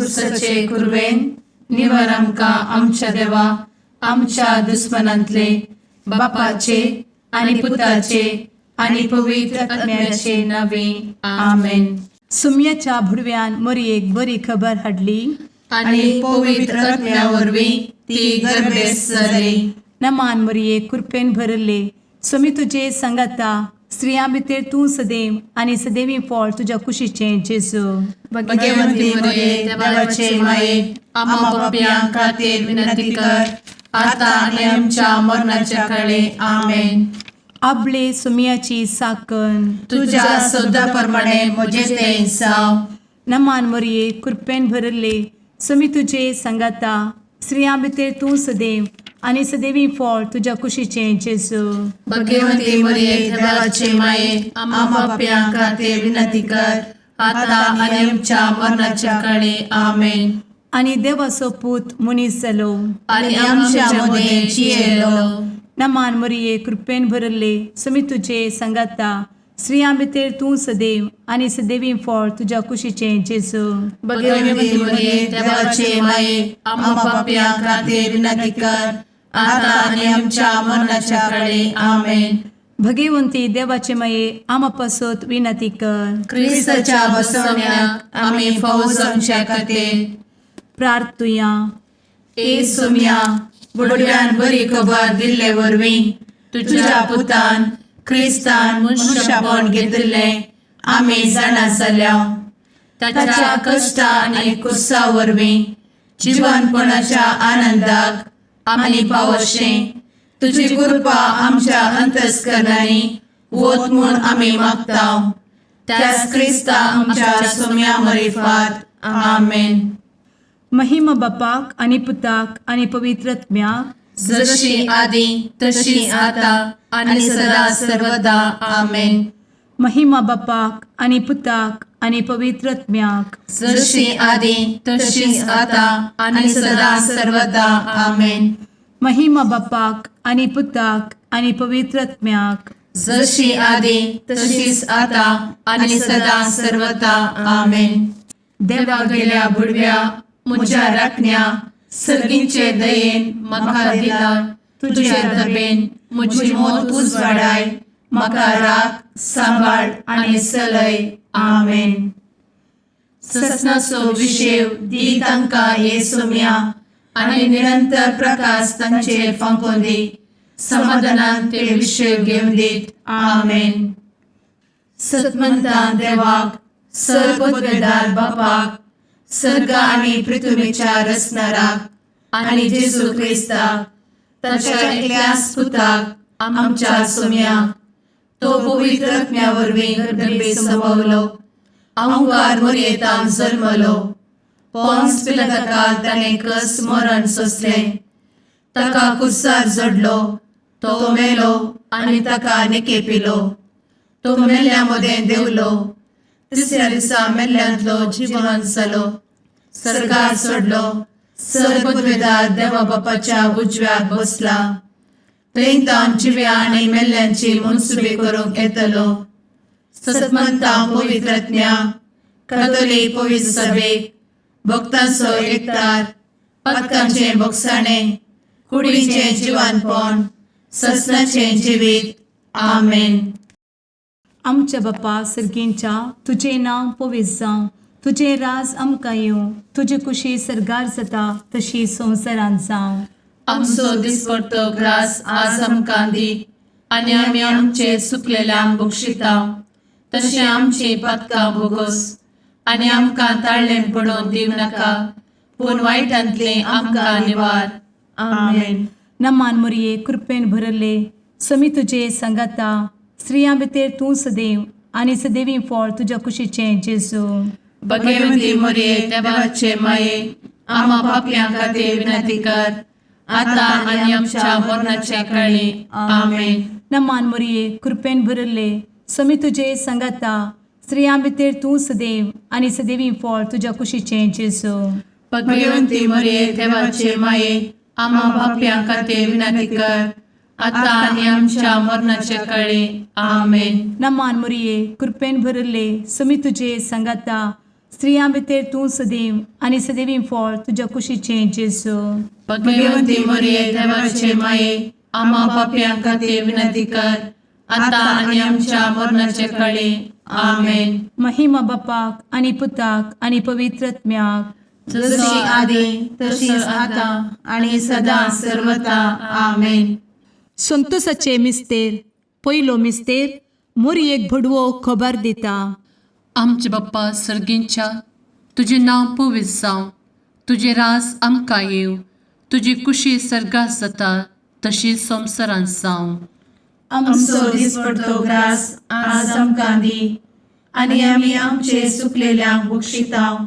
खुर्सचे कुर्वेन निवर आमकां आमच्या देवा आमच्या दुस्मनांतले बापाचे आनी पुताचे आनी पवित्र आत्म्याचे नावे आमेन. सुम्याच्या भुडव्यान मरयेक बरी खबर हाडली आनी पवित्र आत्म्या वरवीं ती गर्भेस जाली. नमान मरयेक कृपेन भरले समी तुजे संगाता स्त्रियां भितर तूं सदैव आनी सदैवी फळ तुज्या कुशीचें जेजू. भगवंती मरिये देवाचे माये आम्हा पाप्यां खातीर विनंती कर आता आनी आमच्या मरणाच्या काळी आमेन. आपले सुम्याची साकन तुझ्या सोदा प्रमाणे म्हजे तें जावं. नमान मरये कृपेन भरले समी तुजे संगाता स्त्रियां भितर तूं सदैव आनी सदैवी फळ तुज्या कुशीचें जेजू. भगवंती मरिये देवाचे माये आम्हा पाप्यां खातीर विनंती कर आता आनी आमच्या मरणाच्या काळी आमेन. आनी देवाचो पूत मनीस जालो आनी आमच्या मदें जियेलो. नमान मरये कृपेन भरले समी तुजे संगाता स्त्रियां भितर तूं सदैव आनी सदैवी फळ तुज्या कुशीचें जेजू. भगवंती मरिये देवाचे माये आम्हा पाप्यां खातीर विनंती कर आता आनी आमच्या मरणाच्या काळी आमेन. भगवंती देवाचे माये आमा पासत विनंती कर. क्रिस्ताच्या बसवण्याक आमी फावो जावचे खातीर प्रार्थुया. ए सुम्या बुडव्यान बरी खबर दिल्ले वरवीं तुज्या पुतान क्रिस्तान मनशापण घेतिल्ले आमी जाणा जाल्या. ताच्या कश्टा आनी कुर्सा वरवीं जिवनपणाच्या आनंदाक आमी पावशें तुजी कृपा आमच्या अंतस्करणांनी वोत म्हूण आमी मागतां. त्याच क्रिस्ता आमच्या सुम्या मरिफात आमेन. महिमा बापाक आनी पुताक आनी पवित्र आत्म्याक जशी आदी तशी आता आनी सदा सर्वदा आमेन. महिमा बापाक आनी पुताक आनी पवित्र आत्म्याक जशी आदी तशीच आता आनी सदा सर्वदा आमेन. महिमा बापाक आनी पुताक आनी पवित्र आत्म्याक जशी आदी तशीच आता आनी सदा सर्वदा आमेन. देवा गेल्या बुडव्या म्हज्या राखण्या सर्गींचे दयेन म्हाका दिला तुजे धबेन म्हजी मोत उजवाडाय म्हाका राख सांबाळ आनी चलय आमेन. ससनाचो विशेव दी तांकां हे सुम्या आनी निरंतर प्रकाश तांचेर फांकून दी. समाधानान ते विशेव घेवन दीत आमेन. सतमंता देवाक सर्वपदवेदार बापाक सर्ग आनी पृथ्वीच्या रचणाराक आनी जेजू क्रिस्ताक ताच्या एकल्याच पुताक आमच्या सुम्याक तो पवित्र आत्म्या वरवीं गर्भे संभवलो. अंगार मरयेंत जल्मलो. पोंस पिलाताकाल ताणें कस मरण सोंसलें. ताका कुर्सार जडलो. तो मेलो आनी ताका निकेपिलो. तो मेल्ल्या मदें देंवलो. तिसऱ्या दिसा मेल्ल्यांतलो जिवंत जालो. सर्गार चडलो. सर्वपदवेदार देवा बापाच्या उजव्याक बसला. थंय जिव्या आनी मेल्ल्यांची मनसुबी करूंक येतलो. सतमंता पवित्र आत्म्या कातोलीक पवित्र सभेक भक्तांचो एकठार पातकांचें भोगसाणें कुडीचें जिवनपण ससनाचें जिवीत आमेन. आमच्या बापा सर्गींच्या तुजें नांव पवित्र जावं. तुजें राज आमकां येवं. तुजी कुशी सर्गार जाता तशी संवसारांत जावं. आमचो दिसपडटो ग्रास आज आमकां दी आनी आमी आमचे चुकलेल्यांक बक्षिता तशें आमची पातकां भोगोस आनी आमकां ताळ्ळें पडोवन दिव नाका पूण वायटांतलें आमकां निवार आमेन. नमान मरये कृपेन भरले समी तुजे संगाता स्त्रियां भितर तूं सदैव आनी सदैवी फळ तुज्या कुशीचें जेजू. भगवंती मरिये देवाचे माये आम्हा पाप्यां खातीर विनंती कर आता आनी आमच्या मरणाच्या काळी आमेन. नमान मरये कृपेन भरले समी तुजे संगाता स्त्रियां भितर तूं सदैव आनी सदैवी फळ तुज्या कुशीचें जेजू. भगवंती मरिये देवाचे माये आम्हा पाप्यां खातीर विनंती कर आता आनी आमच्या मरणाच्या काळी आमेन. नमान मरये कृपेन भरले समी तुजे संगाता स्त्रियां भितर तूं सदैव आनी सदैवी फळ तुज्या कुशीचें जेजू. भगवंती मरिये देवाचे माये आम्हा पाप्यां खातीर विनंती कर आता आणि आमच्या मरणाचे काळी आमेन. महिमा बापाक आनी पुताक आनी पवित्रत्म्याक, जशी आदी तशीच आता आणि सदा सर्वदा आमेन. संतोसाचे मिस्तेर. पयलो मिस्तेर. मोरयेक भडवो खबर दिता. आमचे बाप्पा सर्गींच्या, तुझे नाव पवित्र जावं, तुझे रास आमकां येव, तुजी कुशी सर्गात जाता तशी संवसारांत जावं. आमचो दिसपडटो ग्रास आज आमकां दी आणि आमी आमचे सुकलेल्यांक बक्षितांव,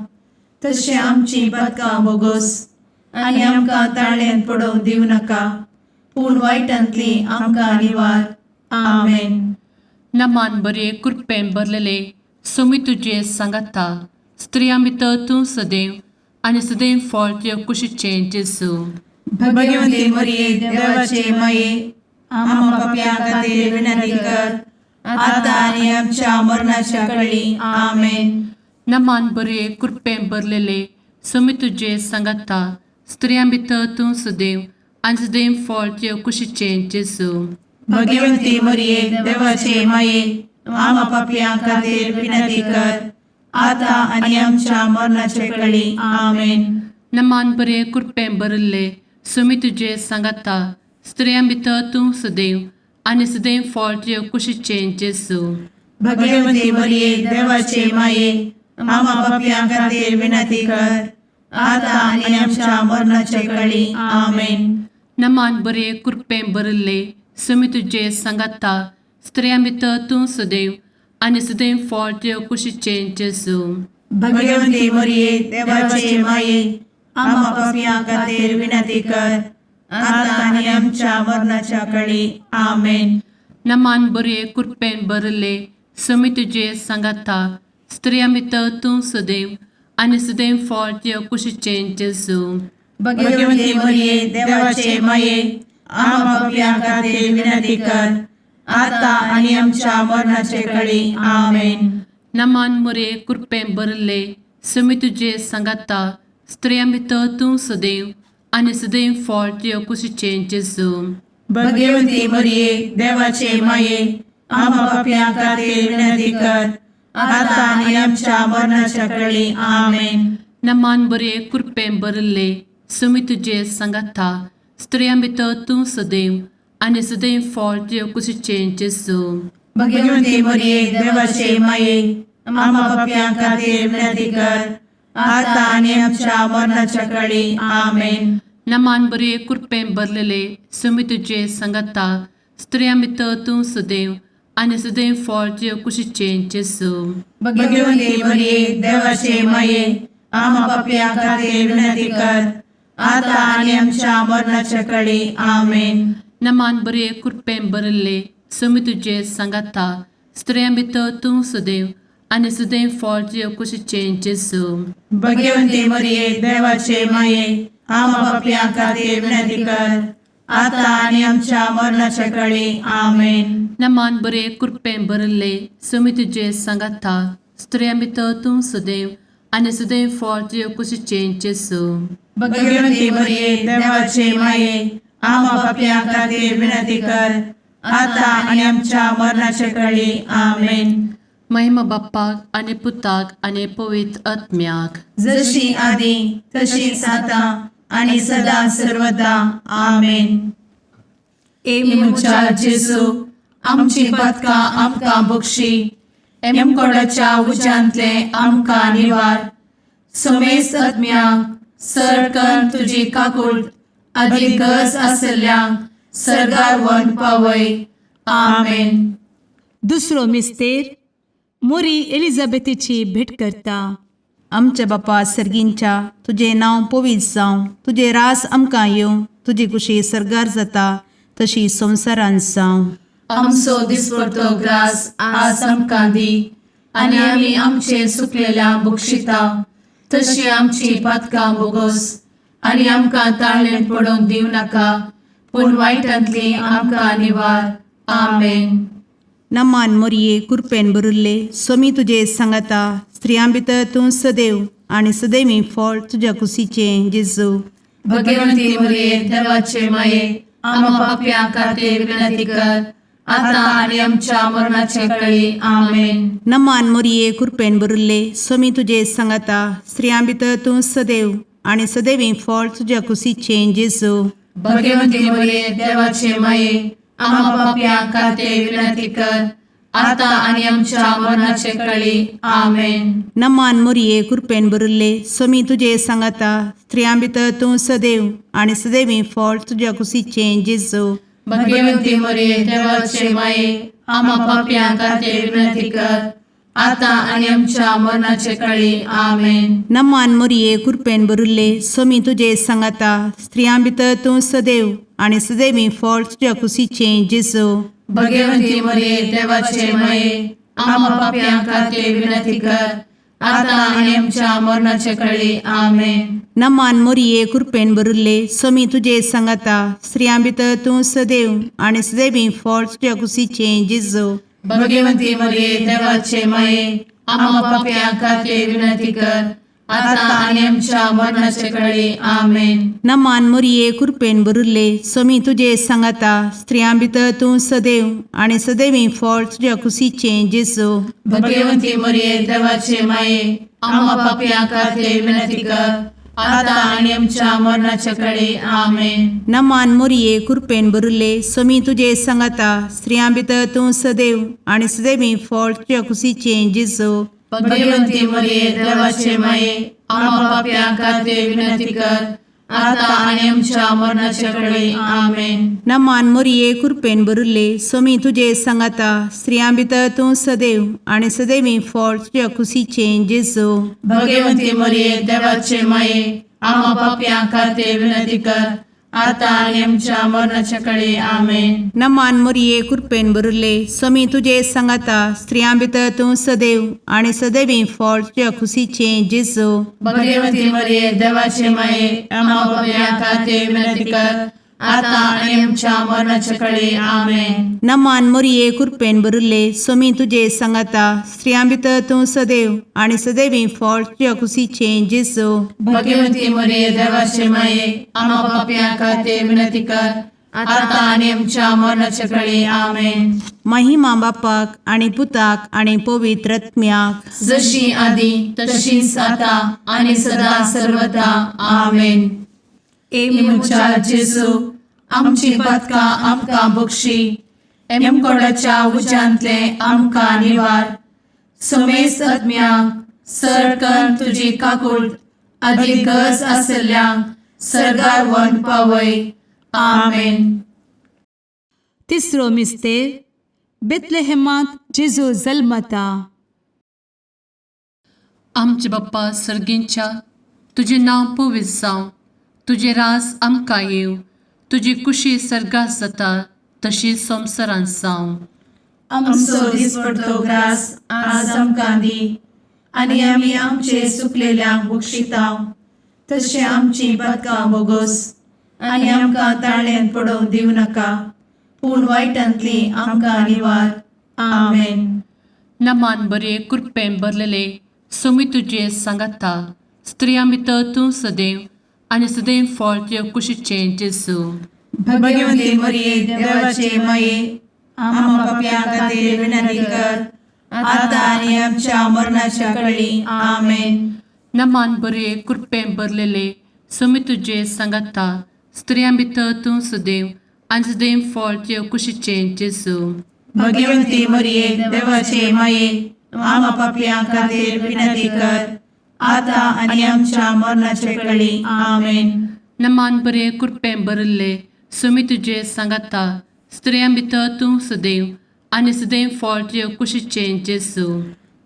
तशें आमची पातकां बोगोस आनी आमकां ताळ्यान पडोवंक दिवं नाका, पूण वायटांतली आमकां निवार. आमेन. नमान बरे कृपेन भरलेले सोमी तुझे सांगाता, स्त्रियां भितर तूं सदैव आनी सदैव फळ तुज्या कुशीचें जेजू. भगवंती मरिये देवाचे माये आम्हा पाप्यां खातीर विनंती कर आता आणि आमच्या मरणाच्या काळी आमेन. नमान बरे कृपेन भरलेले सोमी तुझे सांगाता, स्त्रियां भितर तूं सदैव आनी सदैव फळ तुज्या कुशीचें जेजू. भगवंती मरिये देवाचे माये आम्हा पाप्यां खातीर विनंती कर आता आणि आमच्या मरणाचे काळी आमेन. नमान बरे कृपेन भरले सोमी तुझे सांगाता, स्त्रियां भितर तूं सदैव आनी सदैव फळ तुज्या कुशीचें जेजू. भगवंती मरिये देवाचे माये आम्हा पाप्यां खातीर विनंती कर आता आणि आमच्या मरणाचे काळी आमेन. नमान बरे कृपेन भरले सोमी तुझे सांगाता, स्त्रियां भितर तूं सदैव आनी सदैव फळ तुज्या कुशीचें जेजू. भगवंती मरिये देवाचे माये आम्हा पाप्यां खातीर विनंती कर आता आणि आमच्या मरणाच्या काळी आमेन. नमान बरे कृपेन भरले सोमी तुझे सांगाता, स्त्रियां भितर तूं सदैव आनी सदैव फळ तुज्या कुशीचें जेजू. भगवंती मरिये देवाचे माये आम्हा पाप्यां खातीर विनंती कर आता आणि आमच्या मरणाचे काळी आमेन. नमान बरे कृपेन भरले सोमी तुझे सांगाता, स्त्रियां भितर तूं सदैव आनी सदैव फळ तुज्या कुशीचें जेजू. भगवंती मरिये देवाचे माये आम्हा पाप्यां खातीर विनंती कर आता आणि आमच्या मरणाच्या काळी आमेन. नमान बरे कृपेन भरले सोमी तुझे सांगाता, स्त्रियां भितर तूं सदैव आनी सदैव फळ तुज्या कुशीचें जेजू. भगवंती मरिये देवाचे माये आम्हा पाप्यां खातीर विनंती कर आता आणि आमच्या मरणाच्या काळी आमेन. नमान बरे कृपेन भरलेले सोमी तुझे सांगाता, स्त्रियां भितर तूं सदैव आनी सदैव फळ तुज्या कुशीचें जेजू. भगवंती मरिये देवाचे माये आम्हा पाप्यां खातीर विनंती कर आता आणि आमच्या मरणाच्या काळी आमेन. नमान बरे कृपेन भरले सोमी तुझे सांगाता, स्त्रियां भितर तूं सदैव आनी सदैव फळ तुज्या कुशीचें जेजू. भगवंती मरिये देवाचे माये आम्हा पाप्यां खातीर विनंती कर आता आणि आमच्या मरणाच्या काळी आमेन. नमान बरे कृपेन भरले सोमी तुझे सांगाता, स्त्रियां भितर तूं सदैव आनी सदैव फळ तुज्या कुशीचें जेजू. भगवंती मरिये देवाचे माये आम्हा पाप्यां खातीर विनंती कर आता आणि आमच्या मरणाच्या काळी आमेन. महिमा बाप्पाक आनी पुताक आनी पवित्र आत्म्याक, जशी आदी तशीच आता आणि सदा सर्वदा आमेन. मुचा जेजू आमची पातकां आमकां बक्षी, एमकोडाच्या उज्यांतले आमकां निवार. सोमेस आत्म्यांक सडकन तुजी काकूट अधिक गरज आसल्यांक सर्गार व्हरून पावय. आमेन. दुसरो मिस्तेर. मोरी एलिझाबेथीची भेट करता. आमच्या बापा सर्गींच्या, तुझे नाव पवित्र जावं, तुझे रास आमकां येवं, तुजी कुशी सर्गार जाता तशी संवसारांत जावं. आमचो दिसपडटो ग्रास आज आमकां दी आनी आमी आमचे सुकलेल्यांक बक्षितांव, तशी आमची पातकां बोगोस आनी आमकां ताळ्यान पडोवंक दिवं नाका, पूण वायटांतली आमकां निवार. आमेन. नमान मोरये कृपेन भरुल्ले, सोमी तुजे सांगाता, स्त्रियां भितर तूं सदैव आणि सदैवी फळ तुझ्या कुशीचें जेजू. भगवंती मरिये देवाचे माये आम्हा पाप्यां खातीर विनंती कर आता आणि आमच्या मरणाचे काळी आमेन. नमान मोरये कृपेन भरिल्ले स्वामी तुजे सांगाता स्त्रियां भितर तूं सदैव आणि सदैवी फळ तुझ्या कुशीचें जेजू. भगवंती मरिये देवाचे माये आम्हा पाप्यां खातीर विनंती कर आता आणि आमच्या मरणाचे काळी आमेन. नमान मोरये कृपेन भरिल्ले स्वामी तुजे सांगाता स्त्रियां भितर तूं सदैव आणि सदैवी फळ तुझ्या कुशीचें जेजू. भगवंती मरिये देवाचे माये आम्हा पाप्यां खातीर विनंती कर आता आणि आमच्या मरणाचे काळी आमेन. नमान मोरये कृपेन भरिल्ले स्वामी तुजे सांगाता स्त्रियां भितर तूं सदैव आणि सदैवी फळ तुझ्या कुशीचें जेजू. भगवंती मरिये देवाचे माये आम्हा पाप्यां खातीर विनंती कर आता आणि आमच्या मरणाचे काळी आमेन. नमान मोरये कृपेन भरिल्ले स्वामी तुजे सांगाता स्त्रियां भितर तूं सदैव आणि सदैवी फळ तुझ्या कुशीचें जेजू. भगवंती मरिये देवाचे माये आम्हा पाप्यां खातीर विनंती कर आता आणि आमच्या मरणाचे काळी आमेन. नमान मोरये कृपेन भरिल्ले स्वामी तुजे सांगाता स्त्रियां भितर तूं सदैव आणि सदैवी फळ तुझ्या कुशीचें जेजू. भगवंती मरिये देवाचे माये आम्हा पाप्यां खातीर विनंती कर आता आणि आमच्या मरणाचे काळी आमेन. नमान मोरये कृपेन भरिल्ले स्वामी तुजे सांगाता स्त्रियां भितर तूं सदैव आणि सदैवी फळ तुझ्या कुशीचें जेजू. भगवंती मरिये देवाचे माये आम्हा पाप्यां खातीर विनंती कर आता आणि आमच्या मरणाचे काळी आमेन. नमान मोरये कृपेन भरिल्ले स्वामी तुजे सांगाता स्त्रियां भितर तूं सदैव आणि सदैवी फळ तुझ्या कुशीचें जेजू. भगवंती मरिये देवाचे माये आम्हा पाप्यां खातीर विनंती कर आता आणि आमच्या मरणाच्या काळी आमेन. नमान मोरये कृपेन भरिल्ले स्वामी तुजे सांगाता स्त्रियां भितर तूं सदैव आणि सदैवी फळ तुझ्या कुशीचें जेजू. भगवंती मरिये देवाचे माये आम्हा पाप्यां खातीर विनंती कर आता आणि आमच्या मरणाच्या काळी आमेन. नमान मोरये कृपेन भरिल्ले स्वामी तुजे सांगाता स्त्रियां भितर तूं सदैव आणि सदैवी फळ तुझ्या कुशीचें जेजू. भगवंती मरिये देवाचे माये आम्हा पाप्यां खातीर विनंती कर आता आणि आमच्या मरणाच्या काळी आमेन. महिमा बापाक आणि पुताक आणि पवित्र आत्म्याक जशी आधी तशीच आता आणि सदा सर्वदा आमेन. एमुच्या जेजू आमची पदकां आमकां बक्षी एमकोडाच्या उज्यांतले आमकां निवार. समेस्त आत्म्यांक सरकन तुजी काकूट अधिक गरज आसल्ल्यांक सरगार वन पावय. आमेन. तिसरो मिस्तेर बेतलेहेमांत जेजू जल्मता. आमचे बाप्पा सर्गींच्या तुझे नांव पवित्र जावं, तुझे राज आमकां येवं, तुजी कुशी सर्गात जाता तशी संवसारांत जावं. आमचो दिसपडटो ग्रास आज आमकां दी आनी आमी आमचे चुकलेल्यांक बक्षितांव तशें आमची पदकां बोगोस आनी आमकां ताळ्यान पडोवंक दिवं नाका पूण वायटांतली आमकां निवार. आमेन. नमान बरे कृपेन भरलेले सोमी तुजे सांगाता स्त्रियां भितर तूं सदैव आनी सदैव फळ तुज्या कुशीचें जेजू. भगवंती मरिये देवाचे माये आम्हा पाप्यां खातीर विनंती कर आता आनी आमच्या मरणाच्या काळी. आमेन. नमान बरे कृपेन भरलेले सोमी तुजे सांगाता स्त्रियां भितर तूं सदैव आनी सदैव फळ तुज्या कुशीचें जेजू. भगवंती मरिये देवाचे माये आम्हा पाप्यां खातीर विनंती कर आता आनी आमच्या मरणाचे काळी. आमेन. नमान बरे कृपेन भरले सोमी तुजे सांगाता स्त्रियां भितर तूं सदैव आनी सदैव फळ तुज्या कुशीचें जेजू.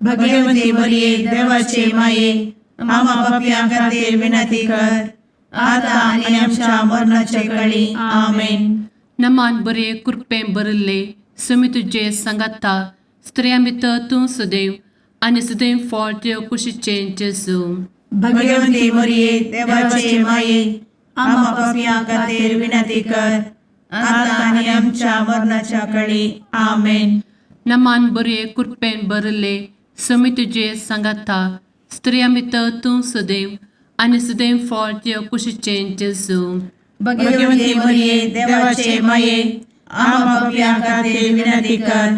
भगवंती मरिये देवाचे माये आम्हा पाप्यां खातीर विनंती कर आता आनी आमच्या मरणाचे काळी. आमेन. नमान बरे कृपेन भरले सोमी तुजे सांगाता स्त्रियां भितर तूं सदैव आनी सदैव फळ तुज्या कुशीचें जेजू. भगवंती मरिये देवाचे माये आम्हा पाप्यां खातीर विनंती कर आता आनी आमच्या मरणाच्या काळी. आमेन. नमान बरे कृपेन भरले समी तुझे सांगाता स्त्रियां भितर तूं सदैव आनी सदैव फळ तुझ्या कुशीचें जेजू. भगवती मरिये देवाचे माये आम्हा पापियां खातीर विनंती कर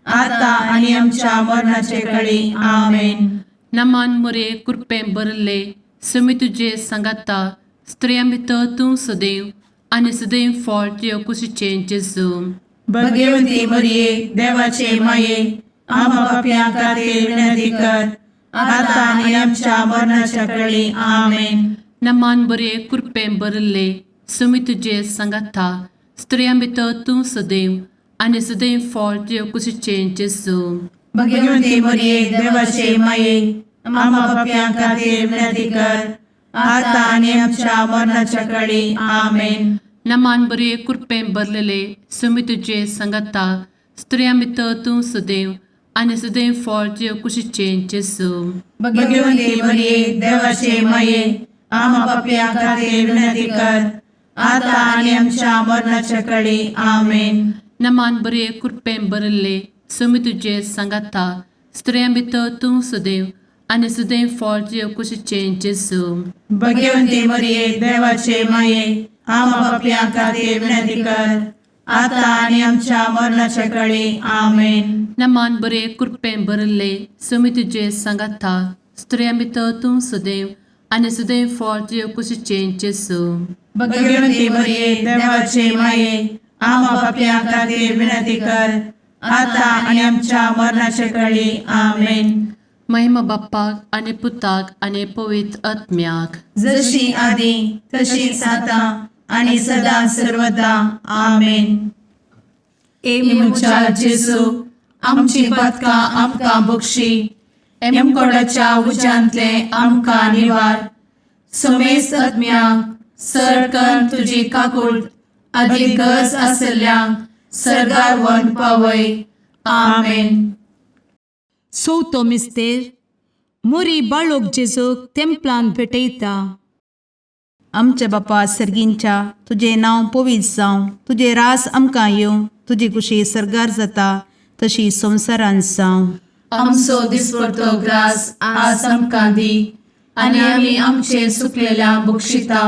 आता आणि आमच्या मरणाचे काळी आमेन. नमान मोरे कृपें भरले समी तुझे सांगाता स्त्रियां भितर तूं सदैव आनी सदैव फळ तुझ्या कुशीचें जेजू. भगवती मरिये देवाचे माये आम्हा पापियां खातीर विनंती कर आता आणि आमच्या मरणाच्या काळी आमेन. नमान बरे कृपें भरले समी तुझे सांगाता स्त्रियां भितर तूं सदैव आनी सदैव फळ तुझ्या कुशीचें जेजू. भगवती मरिये देवाचे माये आम्हा पापियां खातीर विनंती कर आता आणि आमच्या मरणाच्या काळी आमेन. नमान बरे कृपें भरलेले समी तुझे सांगाता स्त्रियां भितर तूं सदैव आनी सदैव फळ तुझ्या कुशीचें जेजू. भगवती मरिये देवाचे माये आम्हा पापियां खातीर विनंती कर आता आणि आमच्या मरणाच्या काळी आमेन. नमान बरे कृपें भरले समी तुझे सांगाता स्त्रियां भितर तूं सदैव आनी सदैव फळ तुझ्या कुशीचें जेजू. भगवती मरिये देवाचे माये आम्हा पापियां खातीर विनंती कर आता आणि आमच्या मरणाच्या काळी आमेन. नमान बरे कृपें भरले समी तुझे सांगाता स्त्रियां भितर तूं सदैव आनी सदैव फळ तुझ्या कुशीचें जेजू. भगवती मरिये देवाचे माये आम्हा पापियां खातीर विनंती कर आता आणि आमच्या मरणाच्या काळी आमेन. महिमा बाप्पाक आनी पुताक आनी पवित्र आत्म्याक जशी आदी तशीच आता आणि सदा सर्वदा आमेन. मुचा जेजू आमची पदकां आमकां बक्षी एमकोडाच्या उज्यांतले आमकां निवार. समेस्त आत्म्यांक सरकन तुजी काकूळ अधिक गरज आसल्यांक सरगार वन पावय. आमेन. चवथो मिस्तेर मोरी बाळोक जेजूक तेंपलान भेटयता. आमच्या बापा सर्गींच्या तुझे नांव पवित्र जावं, तुझे रास आमकां येवं, तुजी कुशी सरगार जाता तशी संवसारांत जावं. आमचो दिसपडटो ग्रास आज आमकां दी आनी आमी आमचे चुकलेल्यांक बक्षिता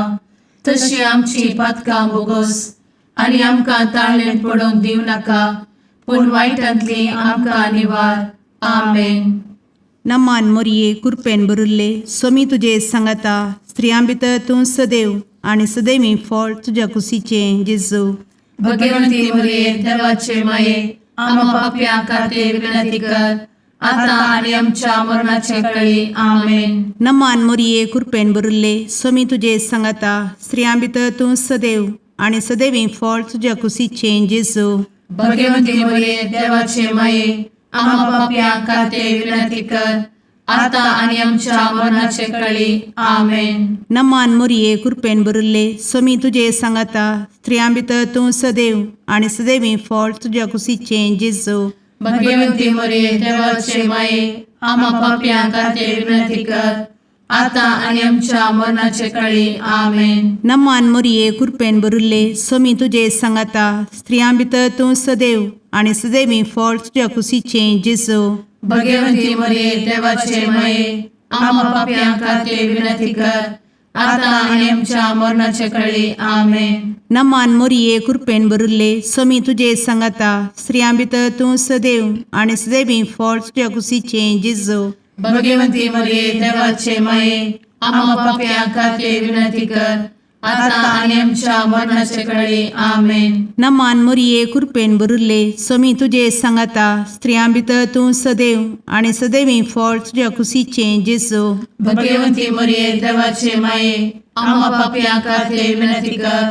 तशी आमची पातकां बोगोस आनी आमकां ताळ्ळें पडोवंक दिव नाका पूण वायटांतली आमकां निवार. आमेन. नमान मोरये कृपेन भरिल्ले समी तुजे सांगाता स्त्रियां भितर तूं सदैव आनी सदैवी फळ तुज्या कुशीचें जेजू. भगवती मरिये देवाचे माये आम्हा पापियां खातीर विनंती कर आता आणि आमच्या मरणाचे काळी. आमेन. नमान मोरये कृपेन भरिल्ले समी तुजे सांगाता स्त्रियां भितर तूं सदैव आनी सदैवी फळ तुज्या कुशीचें जेजू. भगवती मरिये देवाचे माये आम्हा पापियां खातीर विनंती कर आता आणि आमच्या मरणाचे काळी. आमेन. नमान मोरये कृपेन भरिल्ले समी तुजे सांगाता स्त्रियां भितर तूं सदैव आनी सदैवी फळ तुज्या कुशीचें जेजू. भगवती मरिये देवाचे माये आम्हा पापियां खातीर विनंती कर आता आणि आमच्या मरणाचे काळी. आमेन. नमान मोरये कृपेन भरिल्ले समी तुजे सांगाता स्त्रियां भितर तूं सदैव आनी सदैवी फळ तुज्या कुशीचें जेजू. भगवती मरिये देवाचे माये आम्हा पापियां खातीर विनंती कर आता आणि आमच्या मरणाचे काळी. आमेन. नमान मोरये कृपेन भरिल्ले समी तुजे सांगाता स्त्रियां भितर तूं सदैव आनी सदैवी फळ तुज्या कुशीचें जेजू. भगवती मरिये देवाचे माये आम्हा पापियां खातीर विनंती कर आता आणि आमच्या मरणाचे काळी. आमेन. नमान मोरये कृपेन भरिल्ले समी तुजे सांगाता स्त्रियां भितर तूं सदैव आनी सदैवी फळ तुज्या कुशीचें जेजू. भगवती मरिये देवाचे माये आम्हा पापियां खातीर विनंती कर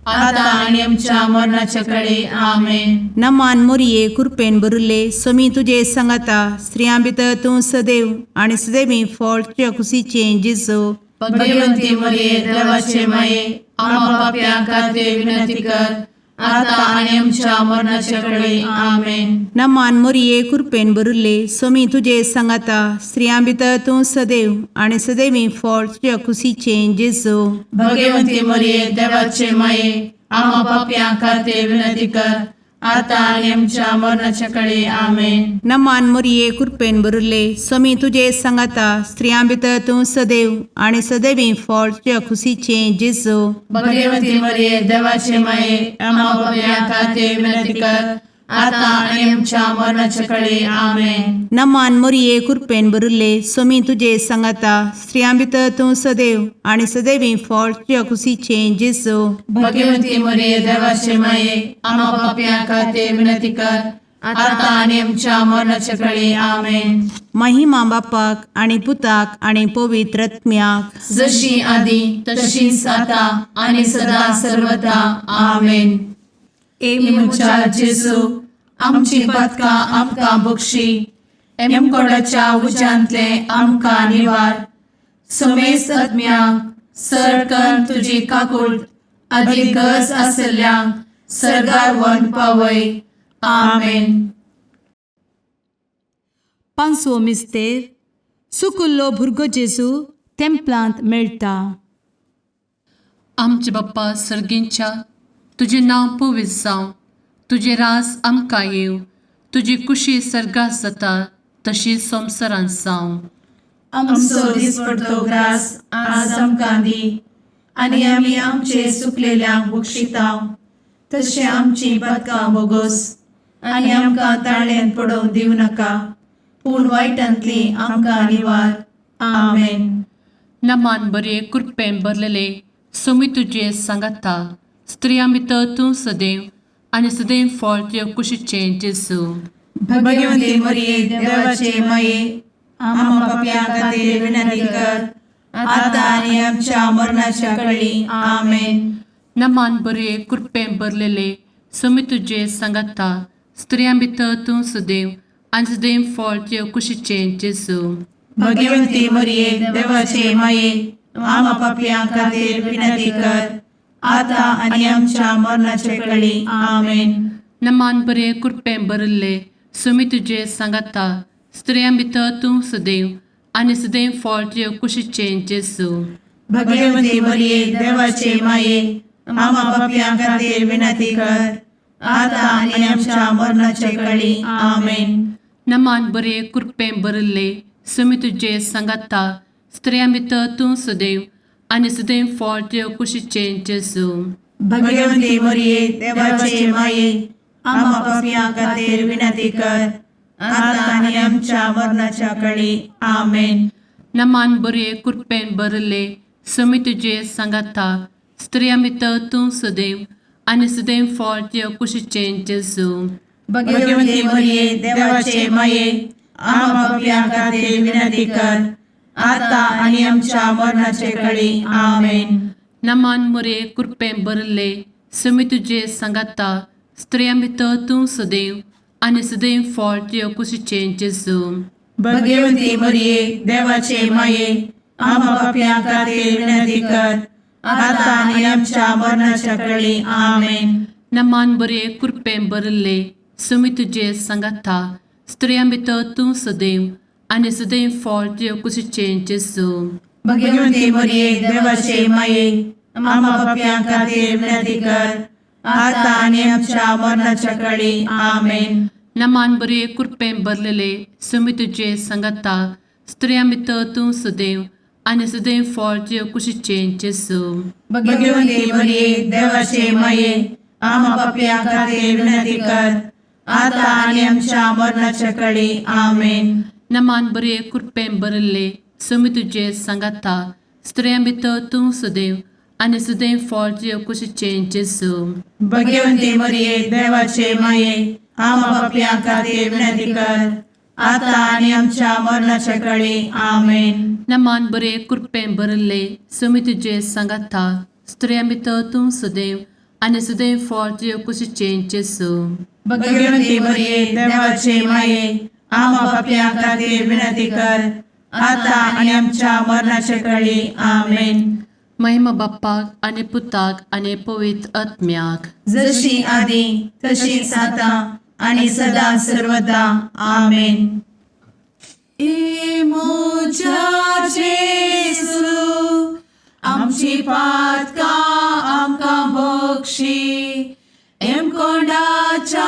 आता आणि आमच्या मरणाच्या काळी. आमेन. नमान मोरये कृपेन भरिल्ले समी तुजे सांगाता स्त्रियां भितर तूं सदैव आनी सदैवी फळ तुज्या कुशीचें जेजू. भगवती मरिये देवाचे माये आम्हा पापियां खातीर विनंती कर आता आणि आमच्या मरणाच्या काळी. आमेन. नमान मोरये कृपेन भरिल्ले समी तुजे सांगाता स्त्रियां भितर तूं सदैव आनी सदैवी फळ तुज्या कुशीचें जेजू. भगवती मरिये देवाचे माये आम्हा पापियां खातीर विनंती कर आता आणि आमच्या मरणाच्या काळी आमेन. नमान मोरये कृपेन बरुले स्वामी तुझे सांगाता स्त्रियां भितर तूं सदैव आणि सदैवी फळ तुझ्या खुशीचे जेजू. भगवती मरिये देवाचे माये आम्हा पाप्या खातीर विनंती कर, आता आणि आमच्या मरणाच्या काळी आमेन. नमान मोरये कृपेन बरुले स्वामी तुझे सांगाता स्त्रियां भितर तूं सदैव आणि सदैवी फळ तुझ्या खुशीचे जेजू. भगवती मरिये देवाचे माये आम्हा पाप्या खातीर विनंती कर, आता आणि आमच्या मरणाच्या काळी आमेन. महिमा बापाक आणि पुताक आणि पवित्र आत्म्याक, जशी आधी तशीच आता आणि सदा सर्वदा आमेन. मुचा जेजू आमची पदका आमकां बक्षी, कोणाच्या उजांतले आमकां निवार. समेस्त आत्म्यांक सरकन तुजी काकूट अधिक गज आसल्यांक सरगार वन पावय. आमेन. पांचवो मिस्तेर सुकुल्लो भुरगो जेजू तेंपलांत मेळटा. आमचे बाप्पा सर्गींच्या तुझे नांव पवित्र जावं, तुझे रास आमकां येव, तुजी कुशी सर्गास जाता तशी संवसारांत जावं. आमचो दिसपडटो ग्रास आज आमकां दी, आनी आमी आमचे सुकलेल्यांक बक्षितांव. तशें आमची पदकां बोगोस आनी आमकां ताळ्यान पडोवंक दिवं नाका, पूण वायटांतली आमकां निवार. आमेन. नमान बरे कृपेन भरलेले सोमी तुझे सांगाता स्त्रियां भितर तूं सदैव आणि सदैव फळ तुझ्या कुशीचे जेजू. भगवती मरिये देवाचे माये आम्हा पाप्यां खातीर विनंती कर, आता आनी आमच्या मरणाच्या काळी आमेन. नमान बरे कृपेन भरलेले सोमी तुझे सांगाता स्त्रियां भितर तूं सदैव आणि सदैव फळ तुझ्या कुशीचे जेजू. भगवती मरिये देवाचे माये आम्हा पाप्यां खातीर विनंती कर, आता आनी आमच्या मरणाच्या काळी आमेन. नमान बरे कृपेन भरले सोमी तुझे सांगाता स्त्रियां भितर तूं सदैव आणि सदैव फळ तुझ्या कुशीचे जेजू. भगवती मरिये देवाचे माये आम्हा पाप्यां खातीर विनंती कर, आता आनी आमच्या मरणाच्या काळी आमेन. नमान बरे कृपेन भरले सोमी तुझे सांगाता स्त्रियां भितर तूं सदैव आणि सदैव फळ तुझ्या कुशीचे जेजू. भगवती मरिये देवाचे माये आम्हा पाप्यां खातीर विनंती कर, आता आनी आमच्या मरणाच्या काळी आमेन. नमान बरे कृपेन भरले सोमी तुझे सांगाता स्त्रियां भितर तूं सदैव आणि सदैव फळ तुझ्या कुशीचे जेजू. भगवती मरिये देवाचे माये आम्हा पाप्यां खातीर विनंती कर, आता आनी आमच्या मरणाच्या काळी आमेन. नमान बरे कृपेन भरले सोमी तुझे सांगाता स्त्रियां भितर तूं सदैव आणि सदैव फळ तुझ्या कुशीचे जेजू. भगवती मरिये देवाचे माये आम्हा पाप्यां खातीर विनंती कर, आता आनी आमच्या मरणाच्या काळी आमेन. नमान बरे कृपेन भरले सोमी तुझे सांगाता स्त्रियां भितर तूं सदैव आणि सदैव फळ तुझ्या कुशीचे जेजू. भगवती मरिये देवाचे माये आम्हा पाप्यां खातीर विनंती कर, आता आनी आमच्या मरणाच्या काळी आमेन. नमान बरे कृपेन भरलेले सोमी तुझे सांगाता स्त्रियां भितर तूं सदैव आणि सदैव फळ तुझ्या कुशीचे जेजू. भगवती मरिये देवाचे माये आम्हा पाप्यां खातीर विनंती कर, आता आनी आमच्या मरणाच्या काळी आमेन. नमान बरे कृपेन भरले सोमी तुझे सांगाता स्त्रियां भितर तूं सदैव आणि सदैव फळ तुझ्या कुशीचे जेजू. भगवती मरिये देवाचे माये आम्हा पाप्यां खातीर विनंती कर, आता आनी आमच्या मरणाच्या काळी आमेन. नमान बरे कृपेन भरले सोमी तुझे सांगाता स्त्रियां भितर तूं सदैव आणि सदैव फळ तुझ्या कुशीचे जेजू. भगवती मरिये देवाचे माये आम्हा पाप्यां खातीर विनंती कर, आता आनी आमच्या मरणाच्या काळी आमेन. महिमा बाप्पाक आणि पुताक आणि पवित्र आत्म्याक, जशी आधी तशीच आता आणि सदा सर्वदा आमेन. मोजा जेजू आमची पातका आमकां बक्षी, कोणाच्या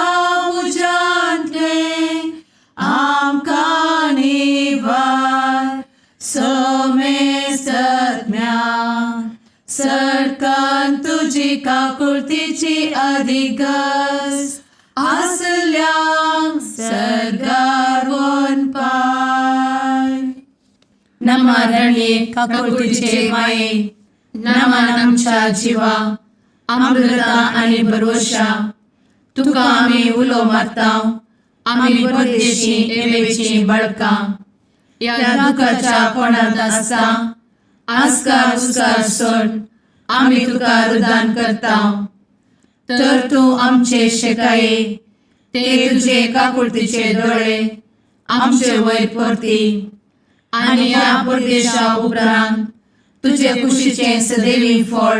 काकुळतीची अधिगस आसल्या सरगार वन पाय. नमारणे काकुळतीचे माये नमान आमच्या जिवा अमृता आणि भरवशा तुका आम्ही उलो मारताव. आम्ही परदेशी एवेची बळका या दुखाच्या कोणात आसता आस्कार उस्कार सोड आम्ही तुका रुदान करताव. तर तू आमचे शेकाये ते तुझे काकुळतीचे डोळे आमचे वयर परती आणि या परदेशा उपरांत तुझे कुशीचे सदैवी फळ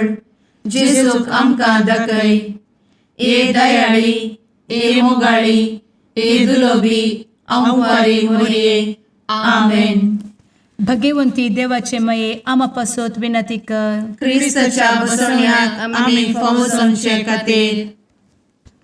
जेजूक आमकां दाखय. ए दयाळी ए मोगाळी ए दुलोबी अंवारी मोरये. आमेन. भगवंती देवाचे मये आमापासोत विनंती कर. क्रिस्ताच्या बसवण्यात आम्ही फावोसोनचे खातीर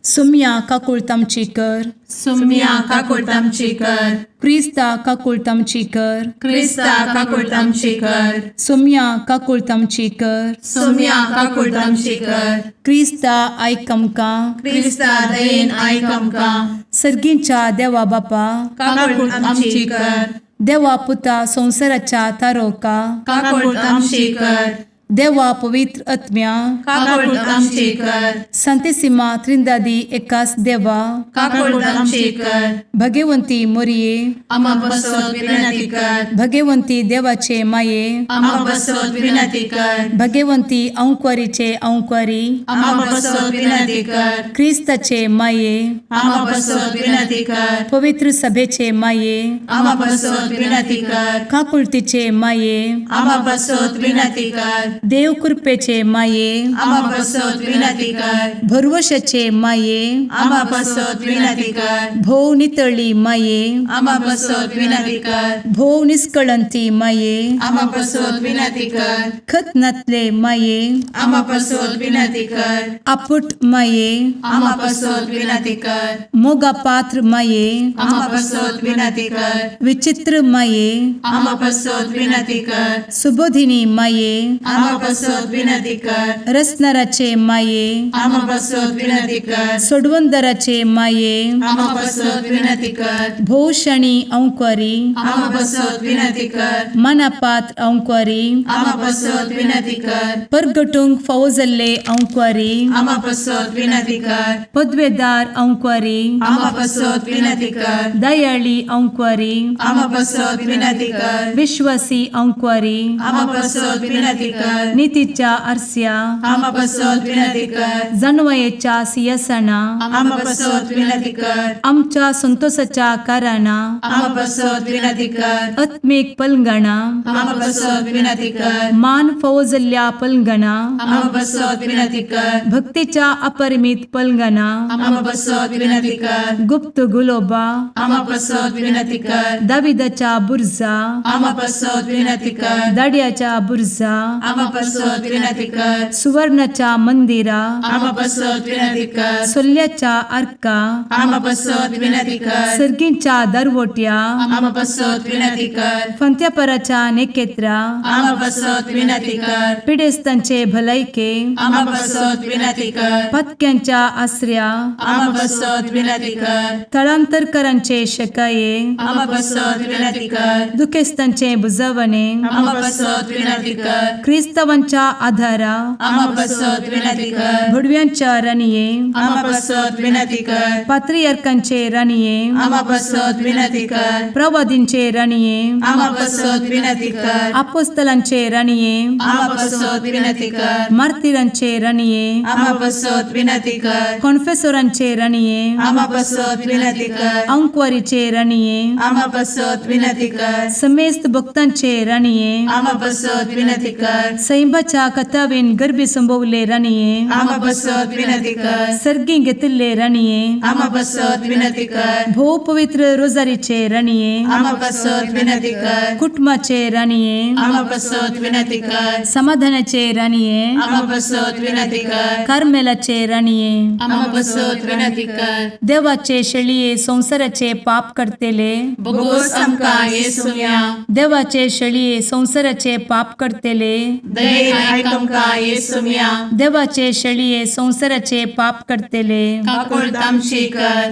सुम्या काकुळतामची कर. सुम्या काकुळतामची कर. क्रिस्ता काकुळतामची कर. क्रिस्ता काकुळतामची कर. सुम्या काकुळतामची कर. सुम्या काकुळतामची कर. क्रिस्ता आयकमका. क्रिस्ता दयेन आयक आमकां. सर्गींच्या देवा बापा काकुळतामची कर. देवा पुता संसाराच्या तारोका. काकुळतामची कर. देवा पवित्र आत्म्या काकुळतामची कर. संतेसिमा त्रिंदादी एकाच देवा काकुळतामची कर. भगवंती मोरिये आम्हा बसवत विनंती कर. भगवंती देवाचे माये आम्हा बसवत विनंती कर. भगवंती औंक्वारीचे औंक्वारी आम्हा बसवत विनंती कर. ख्रिस्ताचे माये आम्हा बसवत विनंती कर. पवित्र सभेचे माये आम्हा बसवत विनंती कर. काकुळतीचे माये आम्हा बसवत विनंती कर. देव कृपेचे माये आम्हा बसवत विनंती कर. भरवशाचे माये आम्हा बसवत विनंती कर. भोव नितळी माये आम्हा बसवत विनंती कर. भोव निष्कळंती माये आम्हा बसवत विनंती कर. खत नातले माये आम्हा बसवत विनंती कर. आपुट माये आम्हा बसवत विनंती कर. मोगा पात्र माये आम्हा बसवत विनंती कर. विचित्र माये आम्हा बसवत विनंती कर. सुबोधिनी माये आम्हा बसवत विनंती कर. रसनाराचे माये आम्हा बसवत विनंती कर. सोडवंदराचे माये आम्हा बसवत विनंती कर. भोषणी औंक्वारी आम्हा बसवत विनंती कर. मनापात्र औंक्वारी आम्हा बसवत विनंती कर. परगटुंग फौजल्ले औंक्वारी आम्हा बसवत विनंती कर. पदवेदार औंक्वारी आम्हा बसवत विनंती कर. दयाळी औंक्वारी आम्हा बसवत विनंती कर. विश्वासी औंक्वारी आम्हा बसवत विनंती कर. नीतीच्या आरस्या आम्हा बसवत विनंती कर. जणवयेच्या सिंहासना आम्हा बसवत विनंती कर. आमच्या संतोषाच्या कारणा आम्हा बसवत विनंती कर. आत्मिक पलंगणा आम्हा बसवत विनंती कर. मान फौजल्या पलंगणा आम्हा बसवत विनंती कर. भक्तीच्या अपरिमित पलंगणा आम्हा बसवत विनंती कर. गुप्त गुलोबा आम्हा बसवत विनंती कर. दाविदाच्या बुरजा आम्हा बसवत विनंती कर. दाडियाच्या बुरजा आम्हा बसवत विनंती कर. सुवर्णाच्या मंदिरा आम्हा बसवत विनंती कर. सोल्याच्या अर्का आम्हा बसवत विनंती कर. सर्गींच्या दरवोट्या आम्हा बसवत विनंती कर. फंत्यापराच्या नेकेत्रा आम्हा बसवत विनंती कर. पिडेस्तांचे भलायके आम्हा बसवत विनंती कर. पथक्यांच्या आश्रया आम्हा बसवत विनंती कर. स्थळांतरकरांचे शकाये आम्हा बसवत विनंती कर. दुखेस्तांचे बुजावणे आम्हा बसवत विनंती कर. ख्रिस्तवांच्या आधारा आम्हा बसवत विनंती कर. भुडव्यांच्या राणीये आम्हा बसवत विनंती कर. पात्रियार्कांचे राणीये आम्हा बसवत विनंती कर. प्रवादींचे राणीये आम्हा बसवत विनंती कर. अपोस्तलांचे राणीये आम्हा बसवत विनंती कर. मार्तिरांचे राणीये आम्हा बसवत विनंती कर. कॉन्फेसोरांचे राणीये आम्हा बसवत विनंती कर. अंक्वारीचे राणीये आम्हा बसवत विनंती कर. समेस्त भक्तांचे राणीये आम्हा बसवत विनंती कर. सैंबाच्या कथावेन गर्भी संभवले राणीये आम्हा बसवत विनंती कर. सर्गी घेतले राणीये आम्हा बसवत विनंती कर. भो पवित्र रोजारीचे राणीये आम्हा बसवत विनंती कर. कुटुंबाचे राणीये आम्हा बसवत विनंती कर. समाधानाचे राणीये आम्हा बसवत विनंती कर. कार्मेलाचे राणीये आम्हा बसवत विनंती कर. देवाचे शळीये संसाराचे पाप करतेले बोगोस आमकां येसुया. देवाचे शळीये संसाराचे पाप करतेले दयेन आयक आमकां येसू मिया देवाचे शेळये संवसाराचे पाप करतेले काकूळ तामशी कर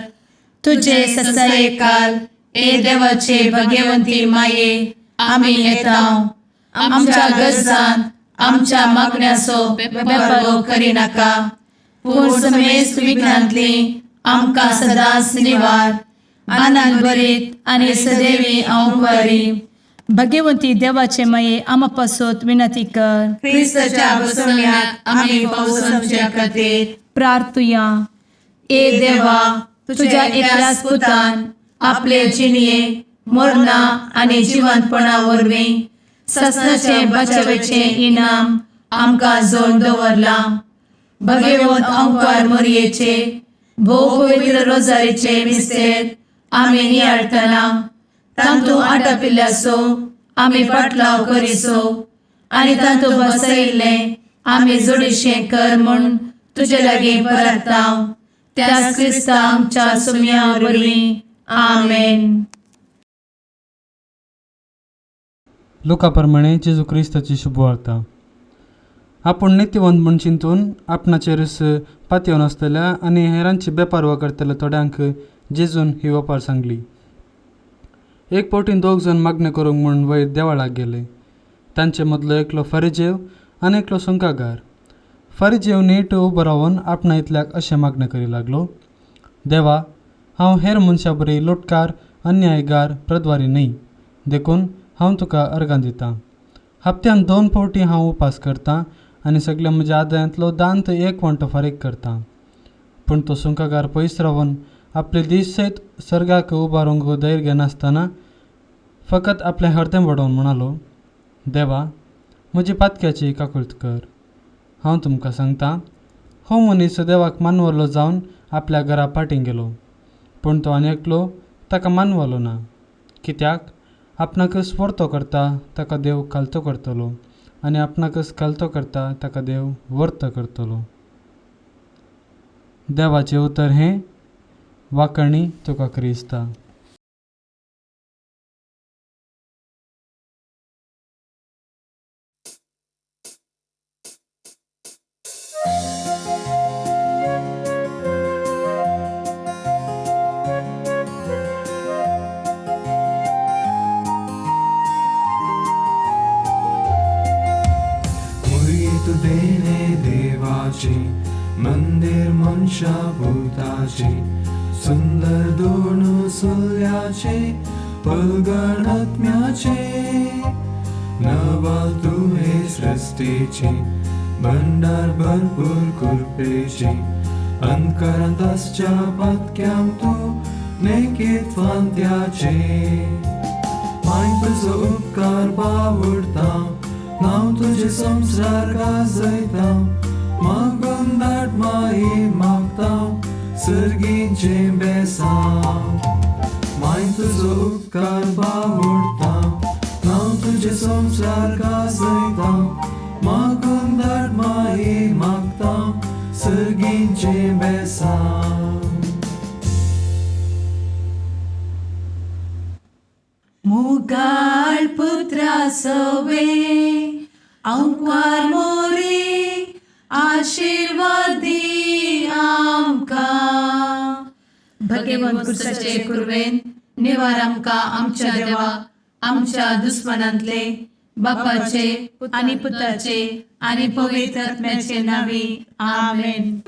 तुझे ससाये काल ए देवाचे भाग्यवंती माये आमी येताव आमच्या गरजान आमच्या मागण्याचो बेपागो करी नाका पूण समेस्त विघ्नांतली आमकां सदांच निवार आनंद बरीत आनी सदैवी औंकवारी भाग्यवंती देवाचे माये आमा पासत विनंती कर क्रिस्ताच्या बसवण्याक आमी पावसांच्या खातीर प्रार्थुया ए देवा तुझ्या एकल्याच पुतान आपले जिणये मरणा आनी जिवंतपणा वरवीं सस्नाचे बचावेचे इनाम आमकां जोड दवरला भगवंत औंकार मरयेचे भोव पवित्र रोजारीचे मिस्तेर आमी नियाळटना तांतू आटापिल्ल्याचो आमी पाटलाव करिसो आनी तांतू बसयिल्ले आमी जोडिशें कर म्हूण तुजे लागीं परतांव त्याच क्रिस्ता आमच्या सुम्या वरवीं आमेन. लोकाप्रमाणे जेजू क्रिस्ताची शुभवार्ता. आपण नित्यवंत म्हूण चिंतून आपणाचेर पातयेवन आसतल्या आनी हेरांची बेपारवा करतल्या थोड्यांक जेजून ही वपार सांगली. एक पोटीन 2 जण मागणें करूंक म्हूण वयर देवाळाक गेले. तांचे मदलो एकलो फारिजेव आनी एकलो सुंकागार. फारिजेव नीट उबो रावन आपणा इतल्याक अशें मागणें करी लागलो, देवा, हांव हेर मनशां बरी लोटकार अन्यायगार प्रद्वारी न्ही, देखून हांव तुका अर्गां दितां. हप्त्यान 2 फावटी हांव उपास करतां आनी सगळ्या म्हज्या आदायांतलो दांत 1 वंटो फारीक करतां. पूण तो सुंकागार पयस रावन आपले दीस सयत सर्गाक उबारूंक धैर्य नासतना फकत आपलें हरतें वडोवन म्हणालो, देवा, म्हजी पातक्याची काकुळट कर. हांव तुमकां सांगतां, हो मनीस देवाक मानवलो जावन आपल्या घरा फाटीं गेलो. पूण तो आनी एकलो ताका मानवलो ना, कित्याक आपणाकच वर्तो करता ताका देव खालतो करतलो आनी आपणाकच खालतो करता ताका देव वर्त करतलो. देवाचें उतर हें, वाकणी तुका क्रिस्ता. देणे देवाचे मंदिर मनशा भूताचे सुंदर दोन सुल्याचे पलगण आत्म्याचे नवल तुहे सृष्टीचे भंडार भरपूर कृपेचे अंतकरंताच्या पत्क्याम तू नेकीत फांत्याचे माय तुझो उपकार बावडता नाव तुझे संसार गाजयता मागून दाट माये मागता सर्गीचे बेसांव माय तुझो उपकार बावडता नाव तुझे संसार गाजयता मागून दाट माये मागता सर्गीचे बेसांव. मुगाळ पुत्रा सवे औंकवार मोरी आशीर्वाद दी आमकां. भगवंत क्रुसाचे कुरवेन निवार आमकां आमच्या देवा आमच्या दुस्मनांतले बापाचे आनी पुताचे आनी पवित्र आत्म्याचे नावी आमेन.